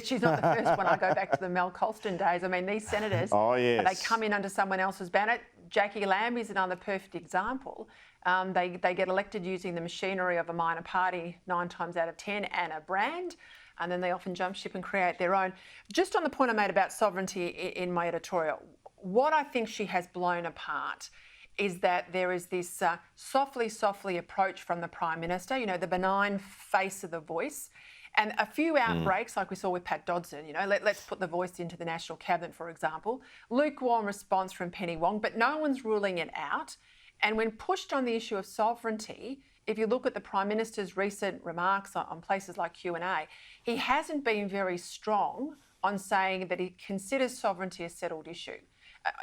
She's not the first one. I go back to the Mel Colston days. I mean, these senators, they come in under someone else's banner. Jackie Lambie is another perfect example. They get elected using the machinery of a minor party 9 times out of 10 and a brand, and then they often jump ship and create their own. Just on the point I made about sovereignty in my editorial, what I think she has blown apart is that there is this softly approach from the Prime Minister, you know, the benign face of the Voice, and a few outbreaks like we saw with Pat Dodson, you know, let's put the Voice into the National Cabinet, for example. Lukewarm response from Penny Wong, but no one's ruling it out. And when pushed on the issue of sovereignty, if you look at the Prime Minister's recent remarks on places like Q&A, he hasn't been very strong on saying that he considers sovereignty a settled issue.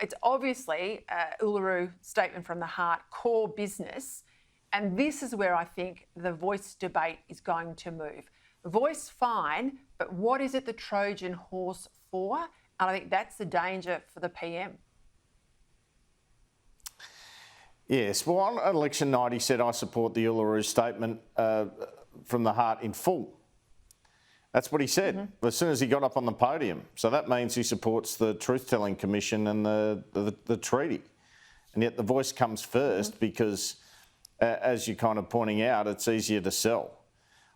It's obviously Uluru Statement from the Heart, core business, and this is where I think the Voice debate is going to move. Voice, fine, but what is it the Trojan horse for? And I think that's the danger for the PM. Yes, well, on election night he said, I support the Uluru Statement from the Heart in full. That's what he said as soon as he got up on the podium. So that means he supports the Truth-Telling Commission and the treaty. And yet the Voice comes first because, as you're kind of pointing out, it's easier to sell.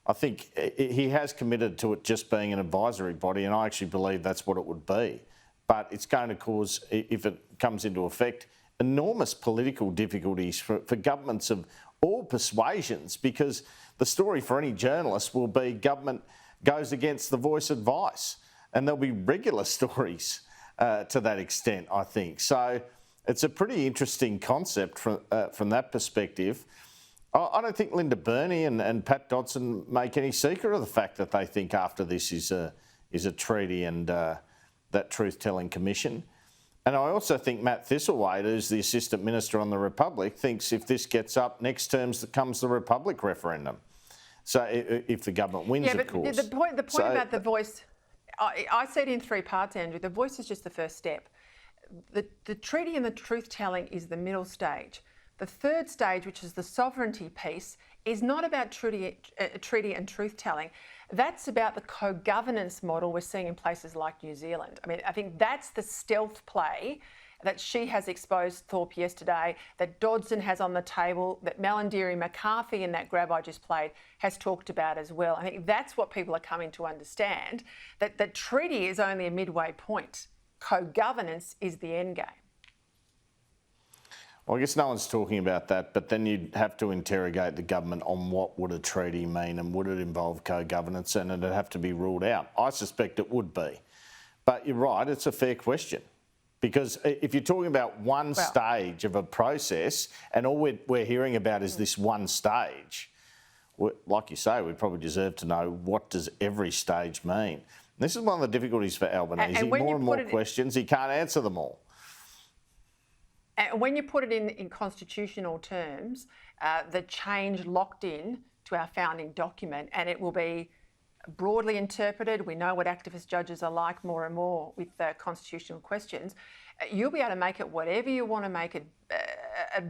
I think he has committed to it just being an advisory body, and I actually believe that's what it would be. But it's going to cause, if it comes into effect, enormous political difficulties for governments of all persuasions, because the story for any journalist will be government goes against the Voice advice, and there'll be regular stories to that extent, I think. So it's a pretty interesting concept from that perspective. I don't think Linda Burney and Pat Dodson make any secret of the fact that they think after this is a treaty and that Truth-Telling Commission. And I also think Matt Thistlethwaite, who's the Assistant Minister on the Republic, thinks if this gets up, next term comes the Republic referendum. So if the government wins, of course. The point about the Voice, I see it in 3 parts, Andrew. The Voice is just the first step. The treaty and the truth-telling is the middle stage. The third stage, which is the sovereignty piece, is not about treaty and truth-telling. That's about the co-governance model we're seeing in places like New Zealand. I mean, I think that's the stealth play that she has exposed Thorpe yesterday, that Dodson has on the table, that Melandiri McCarthy in that grab I just played has talked about as well. I think that's what people are coming to understand, that the treaty is only a midway point. Co-governance is the end game. Well, I guess no one's talking about that, but then you'd have to interrogate the government on what would a treaty mean and would it involve co-governance, and it'd have to be ruled out. I suspect it would be. But you're right, it's a fair question. Because if you're talking about one stage of a process and all we're hearing about is this one stage, like you say, we probably deserve to know what does every stage mean. This is one of the difficulties for Albanese. More and more questions, he can't answer them all. And when you put it in constitutional terms, the change locked in to our founding document, and it will be broadly interpreted. We know what activist judges are like more and more with constitutional questions. You'll be able to make it whatever you want to make it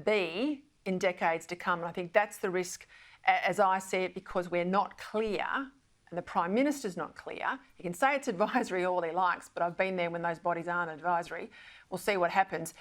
be in decades to come. And I think that's the risk, as I see it, because we're not clear and the Prime Minister's not clear. He can say it's advisory all he likes, but I've been there when those bodies aren't advisory. We'll see what happens.